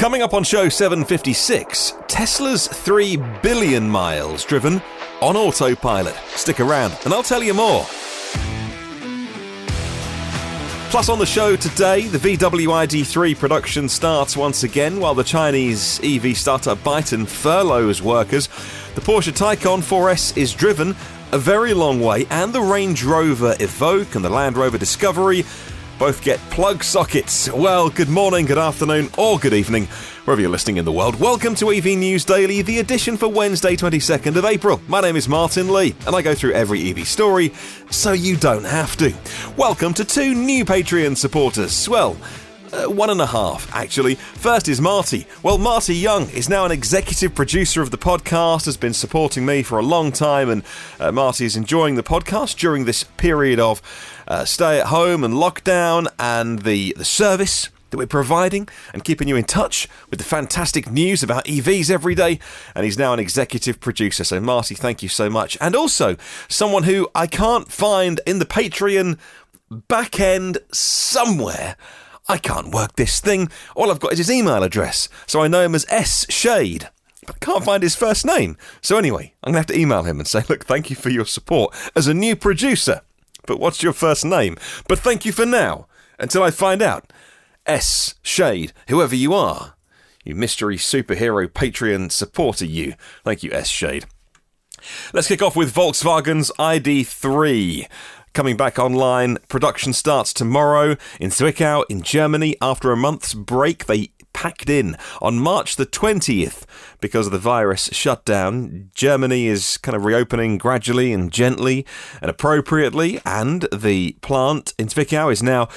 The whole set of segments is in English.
Coming up on show 756, Tesla's 3 billion miles driven on autopilot. Stick around and I'll tell you more. Plus on the show today, the VW ID.3 production starts once again while the Chinese EV startup Byton furloughs workers. The Porsche Taycan 4S is driven a very long way, and the Range Rover Evoque and the Land Rover Discovery both get plug sockets. Well, good morning, good afternoon, or good evening, wherever you're listening in the world. Welcome to EV News Daily, the edition for Wednesday, 22nd of April. My name is Martyn Lee, and I go through every EV story so you don't have to. Welcome to 2 new Patreon supporters. Well, 1.5, actually. First is Marty. Well, Marty Young is now an executive producer of the podcast, has been supporting me for a long time, and Marty is enjoying the podcast during this period of stay at home and lockdown, and the service that we're providing and keeping you in touch with the fantastic news about EVs every day. And he's now an executive producer. So Marty, thank you so much. And also someone who I can't find in the Patreon back end somewhere. I can't work this thing. All I've got is his email address. So I know him as S. Shade. But I can't find his first name. So anyway, I'm going to have to email him and say, look, thank you for your support as a new producer. But what's your first name? But thank you for now, until I find out. S. Shade, whoever you are. You mystery superhero Patreon supporter, you. Thank you, S. Shade. Let's kick off with Volkswagen's ID.3. Coming back online, production starts tomorrow in Zwickau in Germany. After a month's break, they packed in on March the 20th because of the virus shutdown. Germany is kind of reopening gradually and gently and appropriately, and the plant in Zwickau is now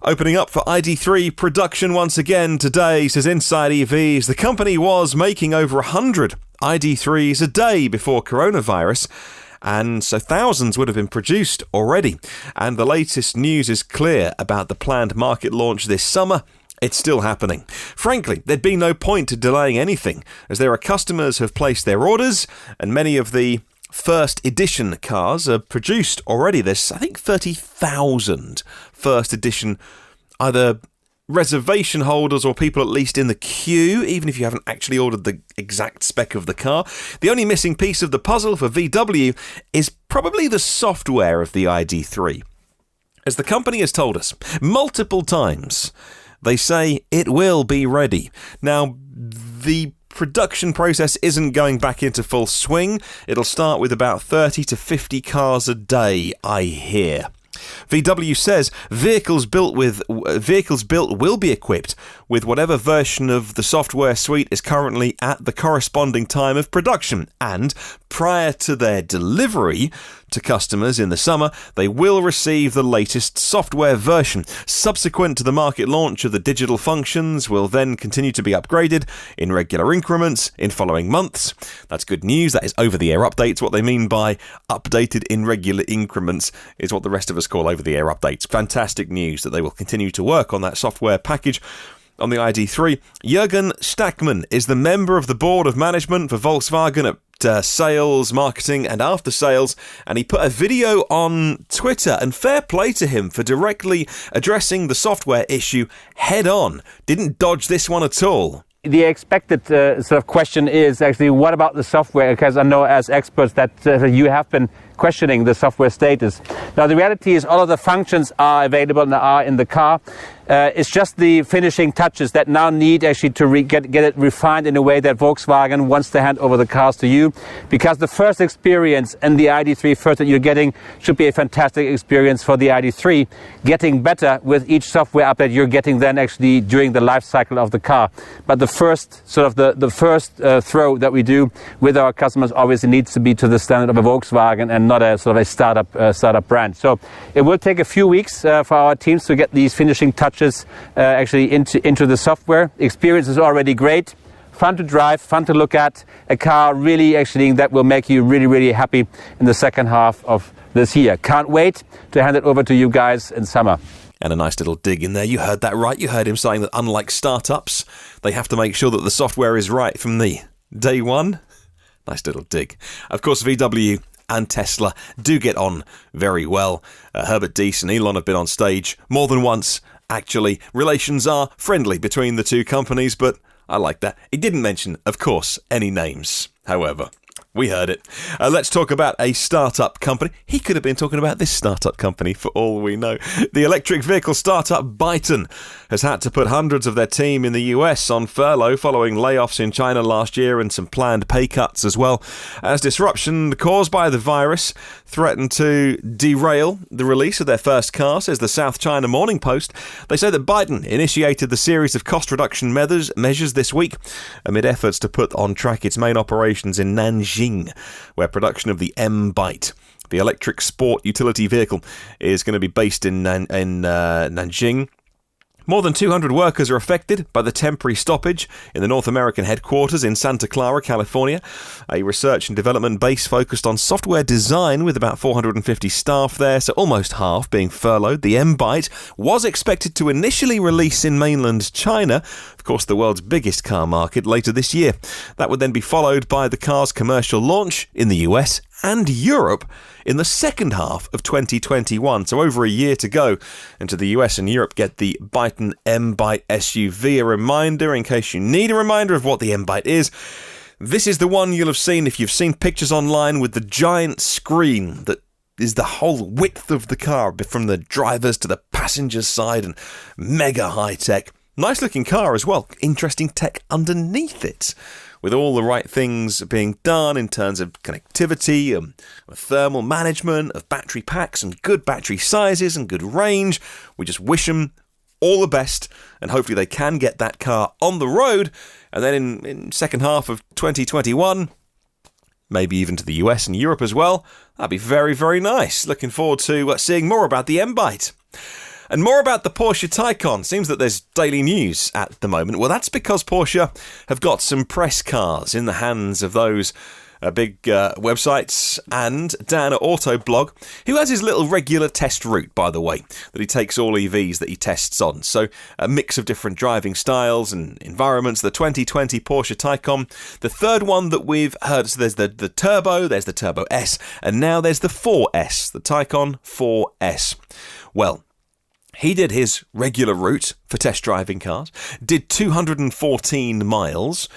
opening up for ID.3 production once again today, says InsideEVs. The company was making over 100 ID.3s a day before coronavirus, and so thousands would have been produced already. And the latest news is clear about the planned market launch this summer. It's still happening. Frankly, there'd be no point to delaying anything, as there are customers who have placed their orders, and many of the first edition cars are produced already. There's, I think, 30,000 first edition either reservation holders or people at least in the queue, even if you haven't actually ordered the exact spec of the car. The only missing piece of the puzzle for VW is probably the software of the ID.3. As the company has told us multiple times, they say it will be ready. Now, the production process isn't going back into full swing. It'll start with about 30 to 50 cars a day, I hear. VW says vehicles built will be equipped with whatever version of the software suite is currently at the corresponding time of production, and prior to their delivery to customers in the summer, they will receive the latest software version. Subsequent to the market launch of the digital functions will then continue to be upgraded in regular increments in following months. That's good news. That is over-the-air updates. What they mean by updated in regular increments is what the rest of us call over-the-air updates. Fantastic news that they will continue to work on that software package on the ID.3. Jürgen Stackmann is the member of the board of management for Volkswagen at sales, marketing and after sales, and he put a video on Twitter, and fair play to him for directly addressing the software issue head on. Didn't dodge this one at all. The expected sort of question is actually, what about the software? Because I know as experts that you have been questioning the software status. Now, the reality is all of the functions are available and are in the car. It's just the finishing touches that now need actually to get it refined in a way that Volkswagen wants to hand over the cars to you, because the first experience and the ID.3 first that you're getting should be a fantastic experience for the ID.3, getting better with each software update you're getting then actually during the life cycle of the car. But the first sort of the first throw that we do with our customers obviously needs to be to the standard of a Volkswagen and not a sort of a startup brand. So it will take a few weeks for our teams to get these finishing touches actually into the software. Experience is already great, fun to drive, fun to look at, a car really actually that will make you really, really happy in the second half of this year. Can't wait to hand it over to you guys in summer. And a nice little dig in there. You heard that right. You heard him saying that unlike startups, they have to make sure that the software is right from the day one. Nice little dig. Of course, VW and Tesla do get on very well. Herbert Diess and Elon have been on stage more than once actually. Relations are friendly between the two companies, but I like that. It didn't mention, of course, any names, however. We heard it. Let's talk about a startup company. He could have been talking about this startup company for all we know. The electric vehicle startup Byton has had to put hundreds of their team in the US on furlough following layoffs in China last year and some planned pay cuts as well, as disruption caused by the virus threatened to derail the release of their first car, says the South China Morning Post. They say that Byton initiated the series of cost reduction measures this week amid efforts to put on track its main operations in Nanjing, where production of the M-Byte, the electric sport utility vehicle, is going to be based in Nanjing. More than 200 workers are affected by the temporary stoppage in the North American headquarters in Santa Clara, California, a research and development base focused on software design with about 450 staff there, so almost half being furloughed. The M-Byte was expected to initially release in mainland China, of course the world's biggest car market, later this year. That would then be followed by the car's commercial launch in the US and Europe in the second half of 2021, so over a year to go until the US and Europe get the Byton M-Byte SUV. A reminder, in case you need a reminder of what the M-Byte is, this is the one you'll have seen if you've seen pictures online with the giant screen that is the whole width of the car, from the driver's to the passenger's side, and mega high-tech. Nice looking car as well, interesting tech underneath it, with all the right things being done in terms of connectivity, thermal management, of battery packs and good battery sizes and good range. We just wish them all the best, and hopefully they can get that car on the road, and then in second half of 2021, maybe even to the US and Europe as well. That'd be very, very nice. Looking forward to seeing more about the M-Byte. And more about the Porsche Taycan. Seems that there's daily news at the moment. Well, that's because Porsche have got some press cars in the hands of those big websites, and Dan at Autoblog, who has his little regular test route, by the way, that he takes all EVs that he tests on. So a mix of different driving styles and environments. The 2020 Porsche Taycan, the third one that we've heard. So there's the Turbo, there's the Turbo S, and now there's the 4S, the Taycan 4S. Well, he did his regular route for test driving cars, did 214 miles,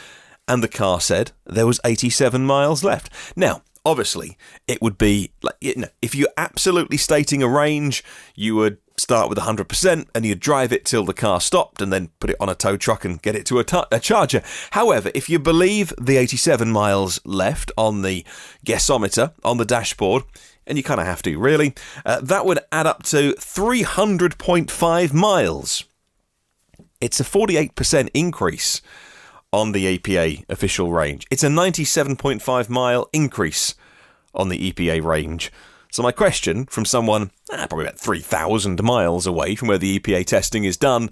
and the car said there was 87 miles left. Now, obviously, it would be, like, if you're absolutely stating a range, you would start with 100% and you'd drive it till the car stopped and then put it on a tow truck and get it to a charger. However, if you believe the 87 miles left on the guessometer on the dashboard, and you kind of have to, really, that would add up to 300.5 miles. It's a 48% increase on the EPA official range. It's a 97.5 mile increase on the EPA range. So my question from someone probably about 3,000 miles away from where the EPA testing is done,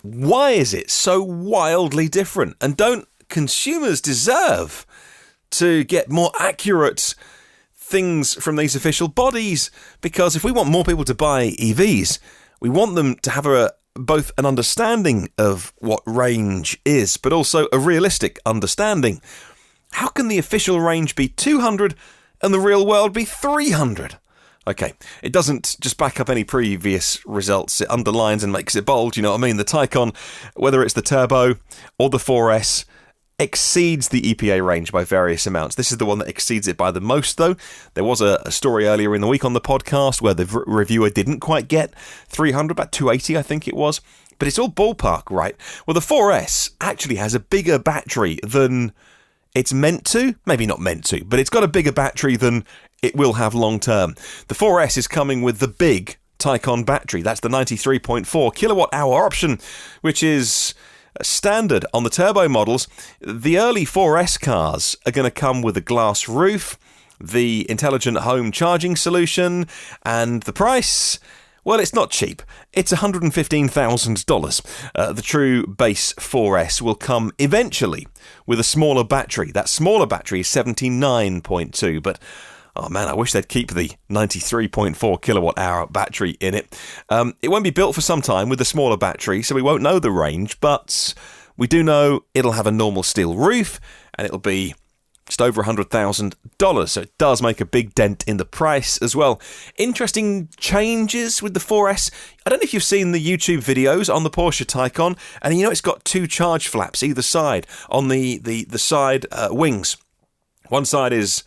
why is it so wildly different? And don't consumers deserve to get more accurate things from these official bodies? Because if we want more people to buy EVs, we want them to have both an understanding of what range is, but also a realistic understanding. How can the official range be 200 and the real world be 300? Okay, it doesn't just back up any previous results, it underlines and makes it bold, you know what I mean? The Taycan, whether it's the Turbo or the 4S, exceeds the EPA range by various amounts. This is the one that exceeds it by the most, though. There was a story earlier in the week on the podcast where the reviewer didn't quite get 300, about 280, I think it was. But it's all ballpark, right? Well, the 4S actually has a bigger battery than it's meant to. Maybe not meant to, but it's got a bigger battery than it will have long term. The 4S is coming with the big Taycan battery. That's the 93.4 kilowatt hour option, which is standard on the turbo models. The early 4S cars are going to come with a glass roof, the intelligent home charging solution, and the price, well, it's not cheap. It's $115,000. The true base 4S will come eventually with a smaller battery. That smaller battery is 79.2, but oh man, I wish they'd keep the 93.4 kilowatt hour battery in it. It won't be built for some time with the smaller battery, so we won't know the range, but we do know it'll have a normal steel roof, and it'll be just over $100,000, so it does make a big dent in the price as well. Interesting changes with the 4S. I don't know if you've seen the YouTube videos on the Porsche Taycan, and it's got 2 charge flaps either side on the side wings. One side is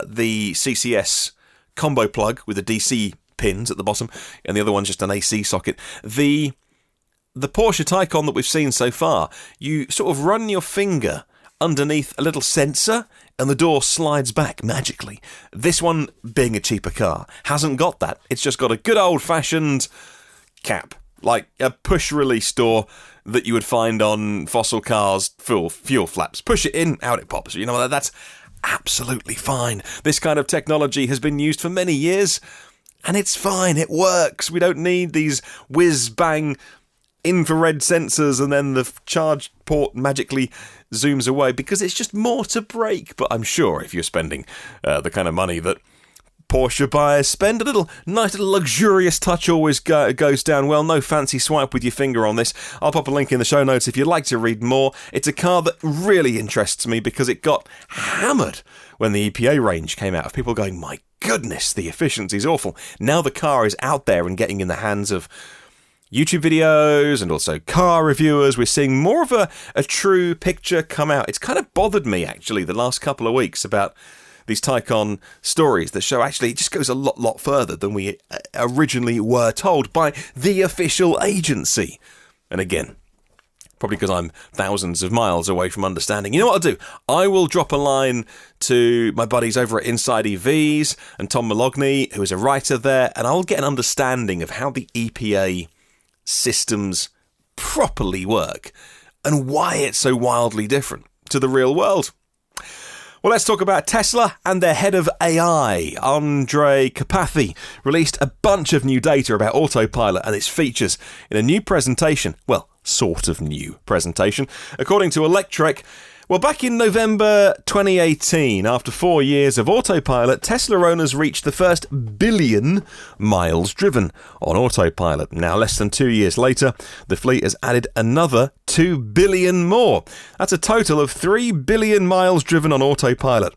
the CCS combo plug with the DC pins at the bottom, and the other one's just an AC socket. The Porsche Taycan that we've seen so far, you sort of run your finger underneath a little sensor and the door slides back magically. This one, being a cheaper car, hasn't got that. It's just got a good old-fashioned cap, like a push-release door that you would find on fossil cars' fuel flaps. Push it in, out it pops. That's absolutely fine. This kind of technology has been used for many years, and it's fine. It works. We don't need these whiz-bang infrared sensors and then the charge port magically zooms away, because it's just more to break. But I'm sure if you're spending the kind of money that Porsche buyers spend, a nice little luxurious touch always goes down well. No fancy swipe with your finger on this. I'll pop a link in the show notes if you'd like to read more. It's a car that really interests me because it got hammered when the EPA range came out, of people going, my goodness, the efficiency's awful. Now the car is out there and getting in the hands of YouTube videos and also car reviewers. We're seeing more of a true picture come out. It's kind of bothered me, actually, the last couple of weeks about these Taycan stories that show actually it just goes a lot further than we originally were told by the official agency. And again, probably because I'm thousands of miles away from understanding. You know what I'll do? I will drop a line to my buddies over at InsideEVs and Tom Mologney, who is a writer there, and I'll get an understanding of how the EPA systems properly work and why it's so wildly different to the real world. Well, let's talk about Tesla and their head of AI, Andrej Karpathy, released a bunch of new data about Autopilot and its features in a new presentation. Well, sort of new presentation. According to Electrek, back in November 2018, after 4 years of Autopilot, Tesla owners reached the first billion miles driven on Autopilot. Now, less than 2 years later, the fleet has added another 2 billion more. That's a total of 3 billion miles driven on Autopilot.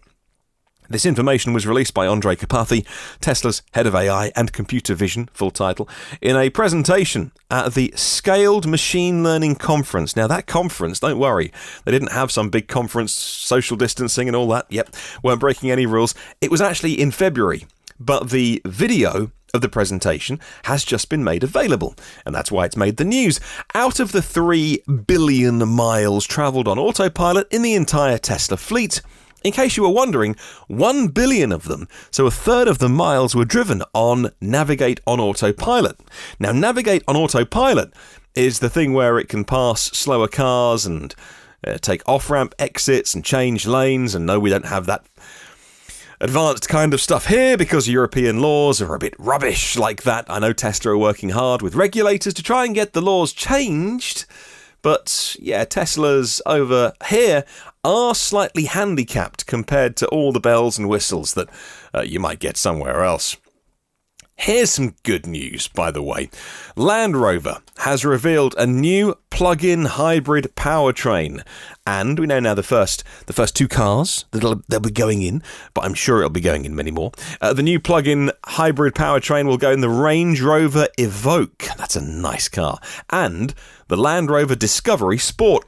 This information was released by Andrej Karpathy, Tesla's head of AI and computer vision, full title, in a presentation at the Scaled Machine Learning Conference. Now, that conference, don't worry, they didn't have some big conference, social distancing and all that. Yep, weren't breaking any rules. It was actually in February, but the video of the presentation has just been made available, and that's why it's made the news. Out of the 3 billion miles travelled on Autopilot in the entire Tesla fleet, in case you were wondering, 1 billion of them, so a third of the miles, were driven on Navigate on Autopilot. Now, Navigate on Autopilot is the thing where it can pass slower cars and take off-ramp exits and change lanes. And no, we don't have that advanced kind of stuff here because European laws are a bit rubbish like that. I know Tesla are working hard with regulators to try and get the laws changed. But yeah, Teslas over here are slightly handicapped compared to all the bells and whistles that you might get somewhere else. Here's some good news, by the way. Land Rover has revealed a new plug-in hybrid powertrain, and we know now the first 2 cars that they'll be going in, but I'm sure it'll be going in many more. The new plug-in hybrid powertrain will go in the Range Rover Evoque. That's a nice car. And the Land Rover Discovery Sport.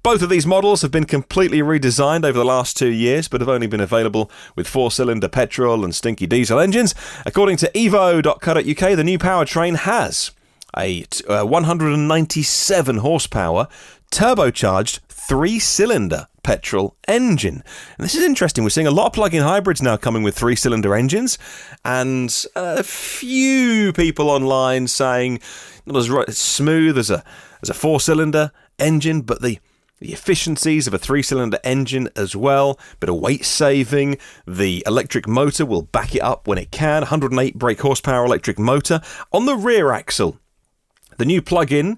Both of these models have been completely redesigned over the last 2 years, but have only been available with 4-cylinder petrol and stinky diesel engines. According to evo.co.uk, the new powertrain has a 197 horsepower turbocharged 3-cylinder petrol engine. And this is interesting. We're seeing a lot of plug-in hybrids now coming with 3-cylinder engines, and a few people online saying not as smooth as a 4-cylinder engine, but the efficiencies of a 3-cylinder engine as well, bit of weight saving. The electric motor will back it up when it can. 108 brake horsepower electric motor on the rear axle. The new plug-in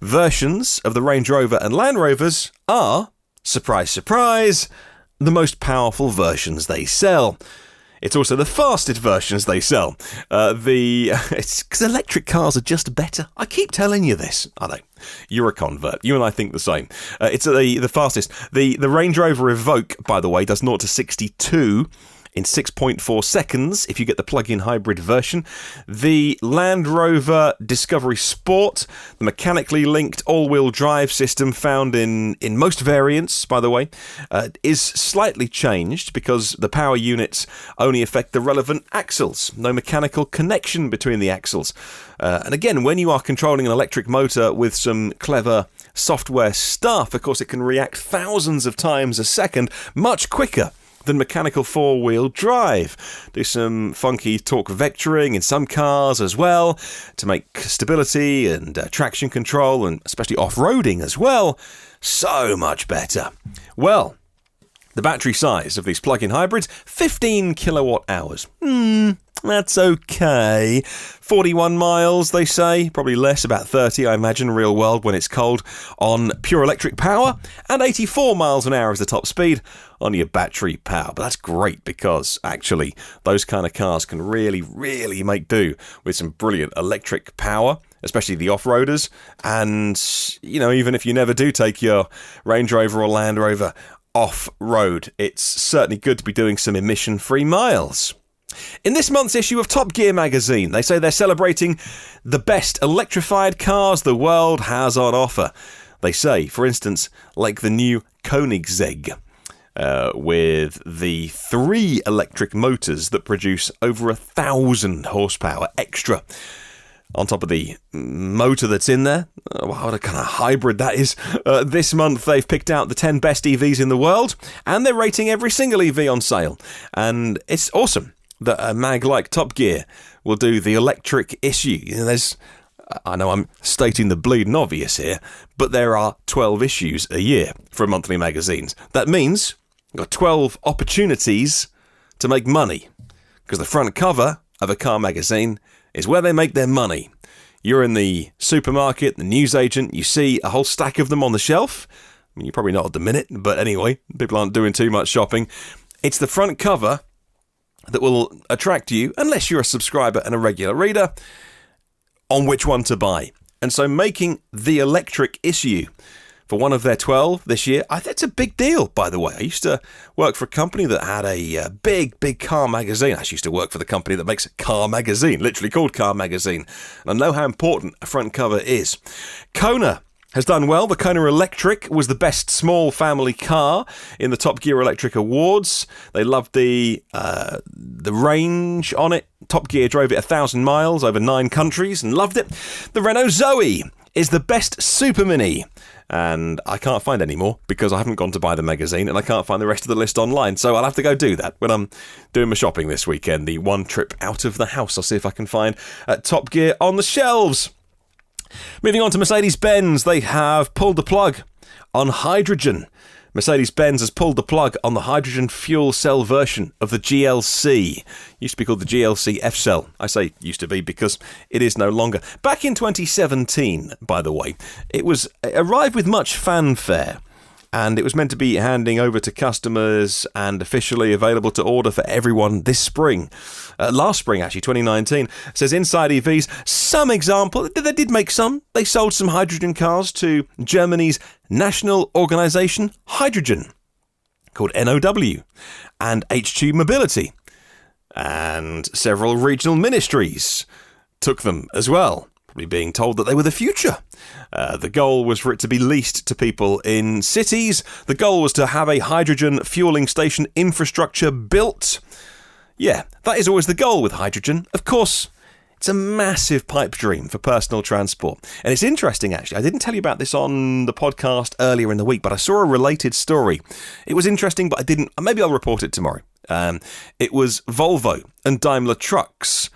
versions of the Range Rover and Land Rovers are, surprise, surprise, the most powerful versions they sell. It's also the fastest versions they sell. It's because electric cars are just better. I keep telling you this. I know. You're a convert. You and I think the same. It's the fastest. The Range Rover Evoque, by the way, does 0 to 62 in 6.4 seconds if you get the plug-in hybrid version. The Land Rover Discovery Sport, the mechanically linked all-wheel drive system found in most variants, by the way, is slightly changed because the power units only affect the relevant axles. No mechanical connection between the axles. And again, when you are controlling an electric motor with some clever software stuff, of course, it can react thousands of times a second, much quicker than mechanical four-wheel drive. Do some funky torque vectoring in some cars as well to make stability and traction control, and especially off-roading as well, so much better. Well, the battery size of these plug-in hybrids, 15 kilowatt hours. That's okay. 41 miles, they say. Probably less, about 30, I imagine, real world when it's cold, on pure electric power. And 84 miles an hour is the top speed on your battery power. But that's great because, actually, those kind of cars can really, really make do with some brilliant electric power, especially the off-roaders. And, you know, even if you never do take your Range Rover or Land Rover off-road, it's certainly good to be doing some emission-free miles. In this month's issue of Top Gear magazine, they say they're celebrating the best electrified cars the world has on offer. They say, for instance, like the new Koenigsegg, with the 3 electric motors that produce over 1,000 horsepower extra. On top of the motor that's in there, what a kind of hybrid that is. This month they've picked out the 10 best EVs in the world, and they're rating every single EV on sale. And it's awesome that a mag like Top Gear will do the electric issue. You know, I know I'm stating the bleeding obvious here, but there are 12 issues a year for monthly magazines. That means you've got 12 opportunities to make money, because the front cover of a car magazine is where they make their money. You're in the supermarket, the newsagent, you see a whole stack of them on the shelf. I mean, you're probably not at the minute, but anyway, people aren't doing too much shopping. It's the front cover that will attract you, unless you're a subscriber and a regular reader, on which one to buy. And so making the electric issue for one of their 12 this year, that's a big deal, by the way. I used to work for a company that had a big car magazine. I used to work for the company that makes a car magazine, literally called Car Magazine. And I know how important a front cover is. Kona has done well. The Kona Electric was the best small family car in the Top Gear Electric Awards. They loved the range on it. Top Gear drove it 1,000 miles over 9 countries and loved it. The Renault Zoe is the best super mini. And I can't find any more because I haven't gone to buy the magazine and I can't find the rest of the list online. So I'll have to go do that when I'm doing my shopping this weekend. The one trip out of the house. I'll see if I can find Top Gear on the shelves. Moving on to Mercedes-Benz, they have pulled the plug on hydrogen. Mercedes-Benz has pulled the plug on the hydrogen fuel cell version of the GLC. Used to be called the GLC F-Cell. I say used to be because it is no longer. Back in 2017, by the way, it arrived with much fanfare. And it was meant to be handing over to customers and officially available to order for everyone this spring. Last spring, actually, 2019. Says InsideEVs, some example, they did make some. They sold some hydrogen cars to Germany's national organisation, Hydrogen, called NOW, and H2 Mobility. And several regional ministries took them as well, probably being told that they were the future. The goal was for it to be leased to people in cities. The goal was to have a hydrogen fueling station infrastructure built. Yeah, that is always the goal with hydrogen. Of course, it's a massive pipe dream for personal transport. And it's interesting, actually. I didn't tell you about this on the podcast earlier in the week, but I saw a related story. It was interesting, but I didn't. Maybe I'll report it tomorrow. It was Volvo and Daimler Trucks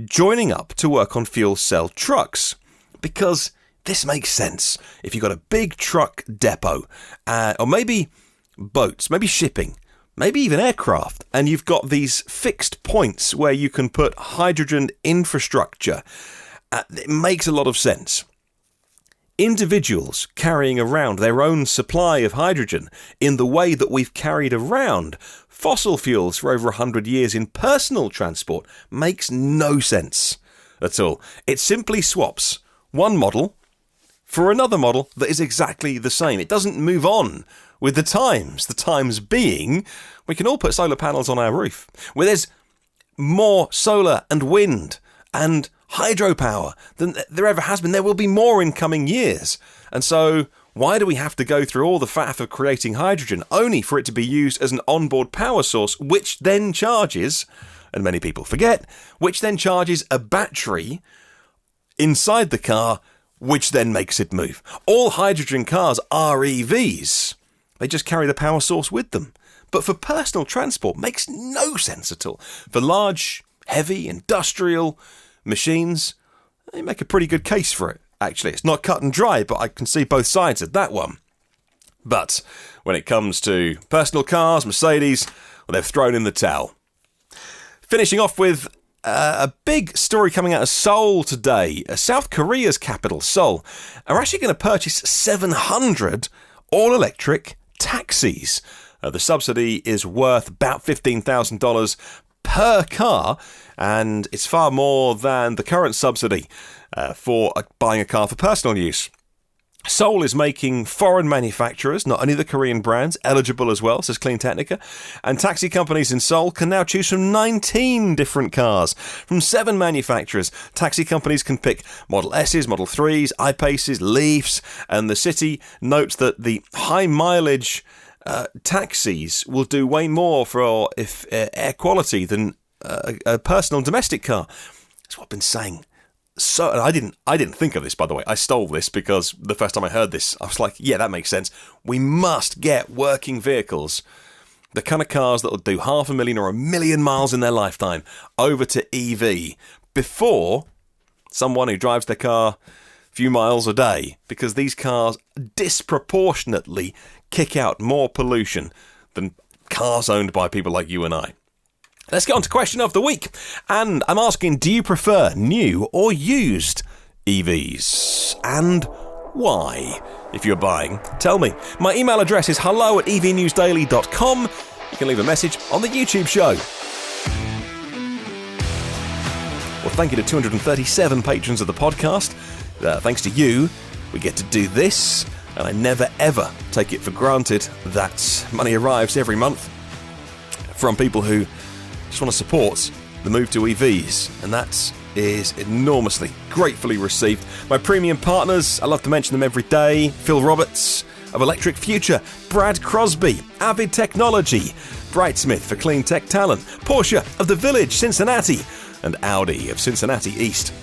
joining up to work on fuel cell trucks, because this makes sense. If you've got a big truck depot, or maybe boats, maybe shipping, maybe even aircraft, and you've got these fixed points where you can put hydrogen infrastructure, it makes a lot of sense. individuals carrying around their own supply of hydrogen in the way that we've carried around fossil fuels for over 100 years in personal transport makes no sense at all. It simply swaps one model for another model that is exactly the same. It doesn't move on with the times being we can all put solar panels on our roof, where there's more solar and wind and hydropower than there ever has been. There will be more in coming years. And so why do we have to go through all the faff of creating hydrogen only for it to be used as an onboard power source, which then charges, and many people forget, which then charges a battery inside the car, which then makes it move. All hydrogen cars are EVs. They just carry the power source with them. But for personal transport, makes no sense at all. For large, heavy, industrial machines, they make a pretty good case for it, actually. It's not cut and dry, but I can see both sides of that one. But when it comes to personal cars, Mercedes, well, they've thrown in the towel. Finishing off with a big story coming out of Seoul today. South Korea's capital, Seoul, are actually going to purchase 700 all-electric taxis. The subsidy is worth about $15,000 per car, and it's far more than the current subsidy for buying a car for personal use. Seoul is making foreign manufacturers, not only the Korean brands, eligible as well, says Clean Technica, and taxi companies in Seoul can now choose from 19 different cars. From 7 manufacturers, taxi companies can pick Model S's, Model 3s, I-Paces, Leafs, and the city notes that the high mileage taxis will do way more for air quality than a personal domestic car. That's what I've been saying. So, and I didn't think of this, by the way. I stole this because the first time I heard this, I was like, yeah, that makes sense. We must get working vehicles, the kind of cars that will do 500,000 or 1 million miles in their lifetime, over to EV before someone who drives their car a few miles a day, because these cars disproportionately kick out more pollution than cars owned by people like you and I. Let's get on to question of the week. And I'm asking, do you prefer new or used EVs? And why? If you're buying, tell me. My email address is hello@evnewsdaily.com. You can leave a message on the YouTube show. Well, thank you to 237 patrons of the podcast. Thanks to you, we get to do this. And I never, ever take it for granted that money arrives every month from people who just want to support the move to EVs, and that is enormously, gratefully received. My premium partners, I love to mention them every day: Phil Roberts of Electric Future, Brad Crosby, Avid Technology, Brightsmith for Clean Tech Talent, Porsche of the Village, Cincinnati, and Audi of Cincinnati East.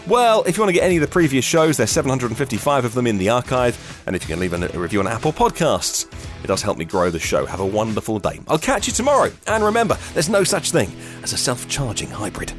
Well, if you want to get any of the previous shows, there's 755 of them in the archive, and if you can leave a review on Apple Podcasts, it does help me grow the show. Have a wonderful day. I'll catch you tomorrow, and remember, there's no such thing as a self-charging hybrid.